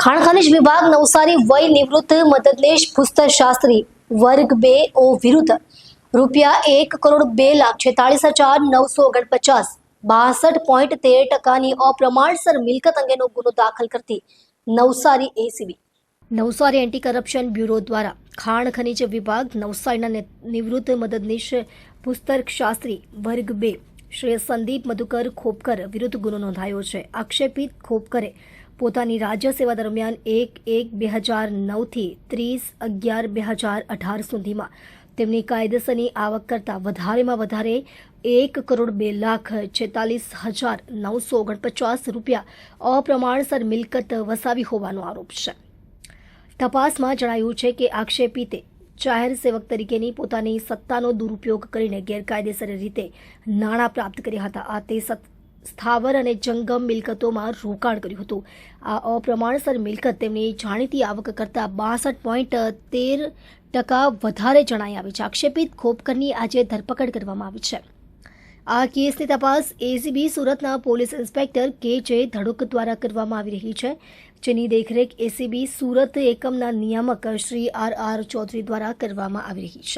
ખાણ ખનિજ વિભાગ નવસારી વય નિવૃત્ત મદદનીશ ભૂસ્તરશાસ્ત્રી વર્ગ 2 વિરુદ્ધ ₹1,02,46,949 62.13% અપ્રમાણસર મિલકત અંગેનો ગુનો દાખલ કરતી Navsari ACB Navsari anti corruption bureau દ્વારા ખાણ ખનિજ વિભાગ નવસારીના નિવૃત્ત મદદનીશ ભૂસ્તરશાસ્ત્રી વર્ગ 2 શ્રી સંદીપ મધુકર ખોપકર વિરુદ્ધ ગુનો નોંધાયો છે। આક્ષેપિત ખોપકરે પોતાની રાજ્ય સેવા દરમિયાન 1/1/2009 થી 30/11/2018 સુધીમાં તેમની કાયદેસરની આવક કરતાં વધારેમાં વધારે ₹1,02,46,949 અપ્રમાણસર મિલકત વસાવી હોવાનો આરોપ છે। તપાસમાં જણાયું છે કે આક્ષેપિતે જાહેર સેવક તરીકેની પોતાની સત્તાનો દુરુપયોગ કરીને ગેરકાયદેસર રીતે નાણાં પ્રાપ્ત કર્યા હતા। આ તે સ્થાવર અને જંગમ મિલકતોમાં રોકાણ કર્યું હતું। આ અપ્રમાણસર મિલકત તેમની જાણીતી આવક કરતાં 62.13% વધારે જણાઈ આવી છે। આક્ષેપિત ખોપકરની આજે ધરપકડ કરવામાં આવી છે। આ કેસની તપાસ એસીબી સુરતના પોલીસ ઇન્સ્પેક્ટર કે.જે. ધડુક દ્વારા કરવામાં આવી રહી છે, જેની દેખરેખ એસીબી સુરત એકમના નિયામક શ્રી આર.આર. ચૌધરી દ્વારા કરવામાં આવી રહી છે।